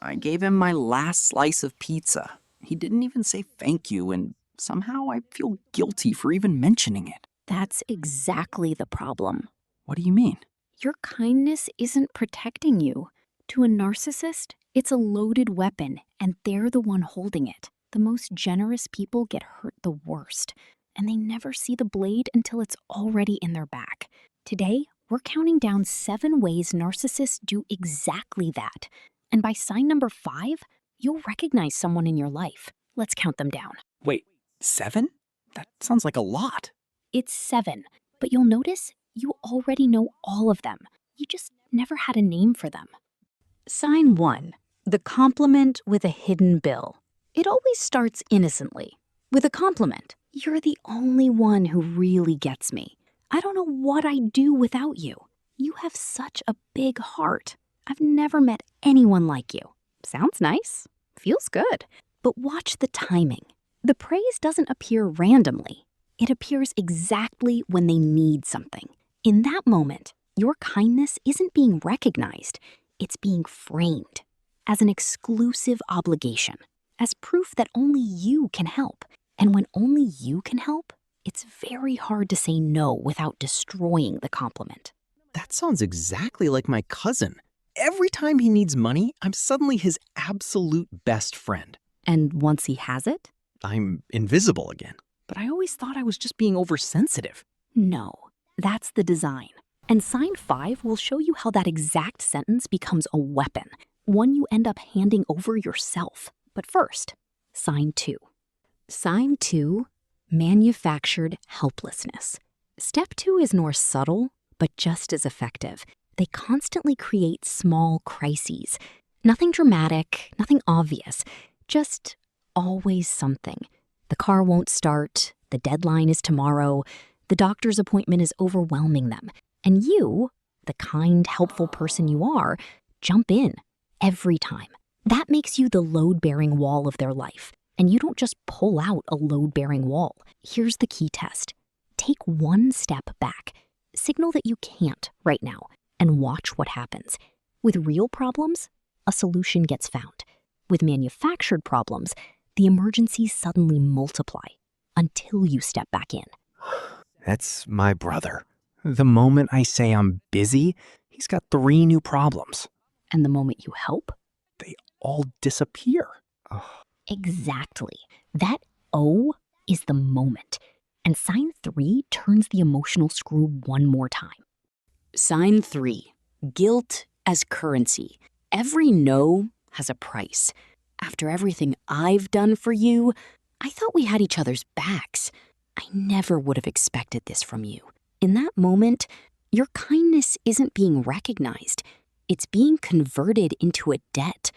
I gave him my last slice of pizza. He didn't even say thank you, and somehow I feel guilty for even mentioning it. That's exactly the problem. What do you mean? Your kindness isn't protecting you. To a narcissist, it's a loaded weapon, and they're the one holding it. The most generous people get hurt the worst, and they never see the blade until it's already in their back. Today, we're counting down 7 ways narcissists do exactly that. And by sign number 5, you'll recognize someone in your life. Let's count them down. Wait, 7? That sounds like a lot. It's 7, but you'll notice you already know all of them. You just never had a name for them. Sign 1, the compliment with a hidden bill. It always starts innocently. With a compliment, you're the only one who really gets me. I don't know what I'd do without you. You have such a big heart. I've never met anyone like you. Sounds nice. Feels good. But watch the timing. The praise doesn't appear randomly. It appears exactly when they need something. In that moment, your kindness isn't being recognized. It's being framed as an exclusive obligation, as proof that only you can help. And when only you can help, it's very hard to say no without destroying the compliment. That sounds exactly like my cousin. Every time he needs money, I'm suddenly his absolute best friend. And once he has it? I'm invisible again. But I always thought I was just being oversensitive. No, that's the design. And sign 5 will show you how that exact sentence becomes a weapon, one you end up handing over yourself. But first, sign 2. Sign 2, manufactured helplessness. Step 2 is more subtle, but just as effective. They constantly create small crises. Nothing dramatic, nothing obvious, just always something. The car won't start, the deadline is tomorrow, the doctor's appointment is overwhelming them. And you, the kind, helpful person you are, jump in every time. That makes you the load-bearing wall of their life. And you don't just pull out a load-bearing wall. Here's the key test. Take one step back. Signal that you can't right now, and watch what happens. With real problems, a solution gets found. With manufactured problems, the emergencies suddenly multiply until you step back in. That's my brother. The moment I say I'm busy, he's got 3 new problems. And the moment you help? They all disappear. Ugh. Exactly. That O is the moment. And sign 3 turns the emotional screw one more time. Sign 3, guilt as currency. Every no has a price. After everything I've done for you, I thought we had each other's backs. I never would have expected this from you. In that moment, your kindness isn't being recognized. It's being converted into a debt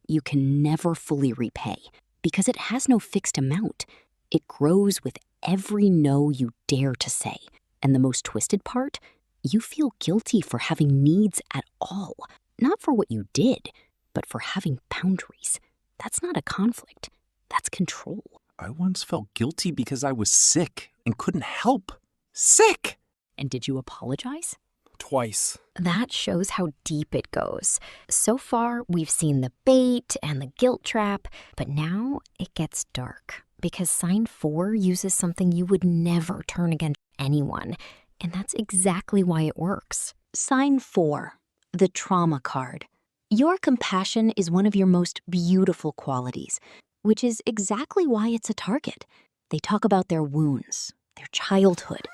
you can never fully repay because it has no fixed amount. It grows with every no you dare to say. And the most twisted part, you feel guilty for having needs at all, not for what you did, but for having boundaries. That's not a conflict. That's control. I once felt guilty because I was sick and couldn't help. Sick! And did you apologize? Twice. That shows how deep it goes. So far, we've seen the bait and the guilt trap, but now it gets dark because sign 4 uses something you would never turn against anyone, and that's exactly why it works. Sign 4, the trauma card. Your compassion is one of your most beautiful qualities, which is exactly why it's a target. They talk about their wounds, their childhood,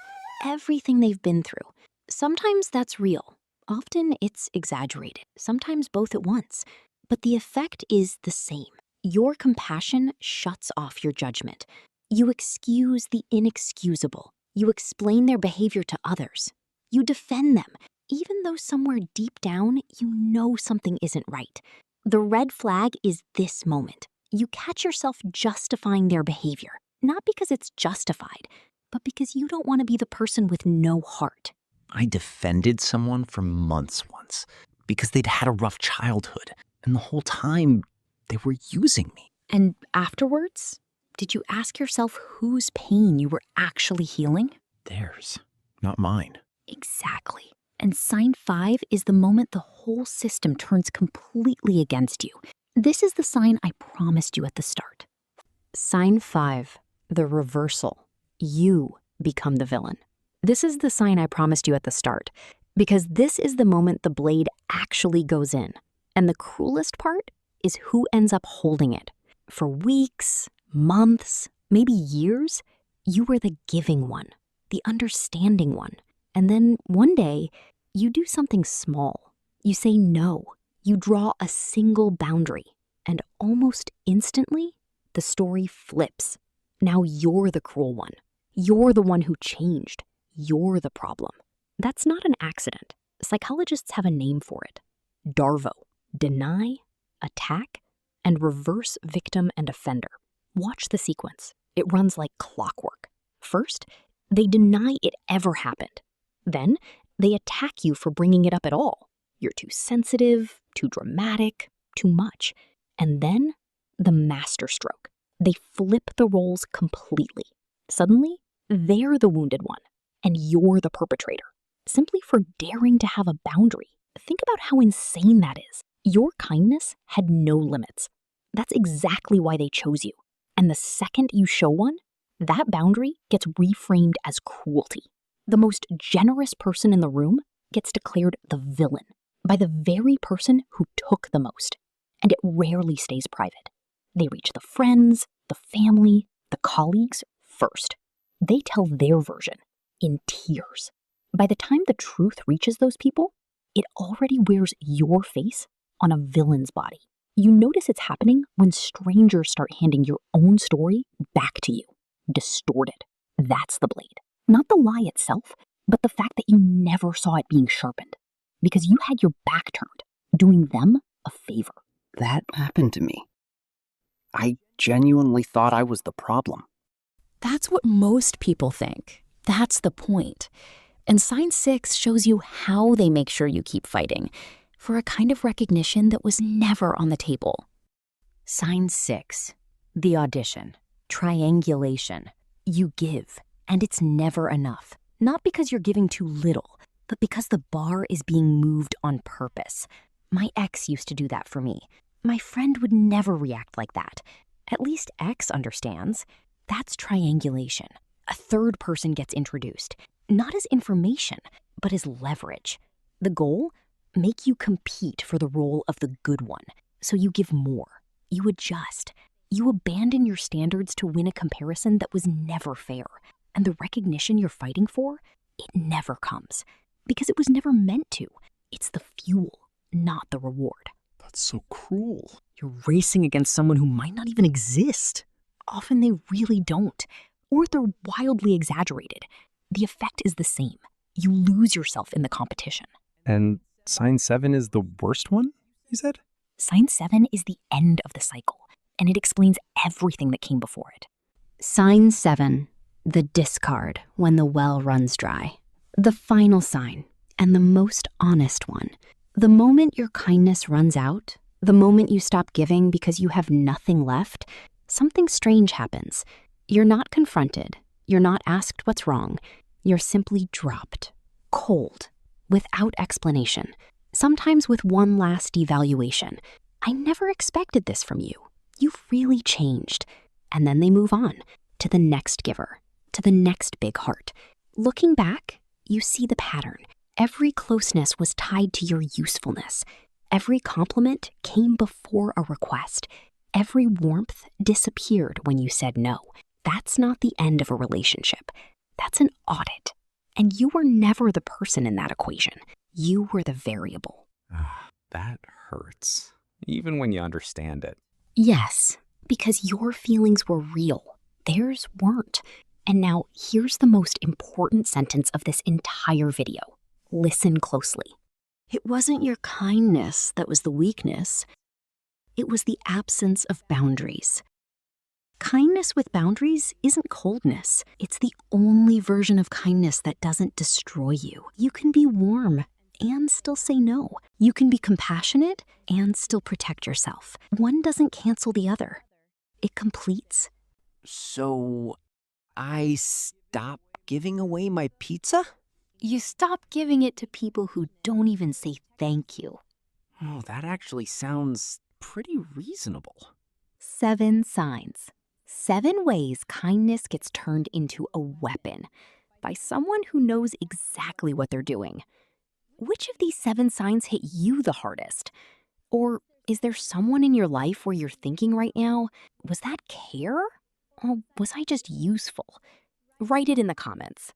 everything they've been through. Sometimes that's real. Often it's exaggerated, sometimes both at once. But the effect is the same. Your compassion shuts off your judgment. You excuse the inexcusable. You explain their behavior to others. You defend them, even though somewhere deep down you know something isn't right. The red flag is this moment. You catch yourself justifying their behavior, not because it's justified, but because you don't want to be the person with no heart. I defended someone for months once because they'd had a rough childhood, and the whole time they were using me. And afterwards, did you ask yourself whose pain you were actually healing? Theirs, not mine. Exactly. And sign 5 is the moment the whole system turns completely against you. This is the sign I promised you at the start. Sign 5, the reversal. You become the villain. This is the sign I promised you at the start, because this is the moment the blade actually goes in. And the cruelest part is who ends up holding it. For weeks, months, maybe years, you were the giving one, the understanding one. And then one day, you do something small. You say no. You draw a single boundary. And almost instantly, the story flips. Now you're the cruel one. You're the one who changed. You're the problem. That's not an accident. Psychologists have a name for it. DARVO. Deny, attack, and reverse victim and offender. Watch the sequence. It runs like clockwork. First, they deny it ever happened. Then, they attack you for bringing it up at all. You're too sensitive, too dramatic, too much. And then, the masterstroke. They flip the roles completely. Suddenly, they're the wounded one, and you're the perpetrator, simply for daring to have a boundary. Think about how insane that is. Your kindness had no limits. That's exactly why they chose you. And the second you show one, that boundary gets reframed as cruelty. The most generous person in the room gets declared the villain by the very person who took the most. And it rarely stays private. They reach the friends, the family, the colleagues first. They tell their version in tears. By the time the truth reaches those people, it already wears your face on a villain's body. You notice it's happening when strangers start handing your own story back to you, distorted. That's the blade. Not the lie itself, but the fact that you never saw it being sharpened. Because you had your back turned, doing them a favor. That happened to me. I genuinely thought I was the problem. That's what most people think. That's the point. And sign 6 shows you how they make sure you keep fighting, for a kind of recognition that was never on the table. Sign 6, the audition, triangulation. You give, and it's never enough. Not because you're giving too little, but because the bar is being moved on purpose. My ex used to do that for me. My friend would never react like that. At least X understands. That's triangulation. A third person gets introduced, not as information, but as leverage. The goal? Make you compete for the role of the good one. So you give more. You adjust. You abandon your standards to win a comparison that was never fair. And the recognition you're fighting for, it never comes. Because it was never meant to. It's the fuel, not the reward. That's so cruel. You're racing against someone who might not even exist. Often they really don't, or they're wildly exaggerated. The effect is the same. You lose yourself in the competition. And sign 7 is the worst one, you said? Sign 7 is the end of the cycle, and it explains everything that came before it. Sign 7, the discard when the well runs dry. The final sign, and the most honest one. The moment your kindness runs out, the moment you stop giving because you have nothing left, something strange happens. You're not confronted. You're not asked what's wrong. You're simply dropped, cold, without explanation, sometimes with one last evaluation. I never expected this from you. You've really changed. And then they move on to the next giver, to the next big heart. Looking back, you see the pattern. Every closeness was tied to your usefulness. Every compliment came before a request. Every warmth disappeared when you said no. That's not the end of a relationship. That's an audit. And you were never the person in that equation. You were the variable. That hurts, even when you understand it. Yes, because your feelings were real. Theirs weren't. And now here's the most important sentence of this entire video. Listen closely. It wasn't your kindness that was the weakness. It was the absence of boundaries. Kindness with boundaries isn't coldness. It's the only version of kindness that doesn't destroy you. You can be warm and still say no. You can be compassionate and still protect yourself. One doesn't cancel the other. It completes. So, I stop giving away my pizza? You stop giving it to people who don't even say thank you. Oh, that actually sounds pretty reasonable. 7 signs. 7 ways kindness gets turned into a weapon by someone who knows exactly what they're doing. Which of these 7 signs hit you the hardest? Or is there someone in your life where you're thinking right now, was that care? Or was I just useful? Write it in the comments.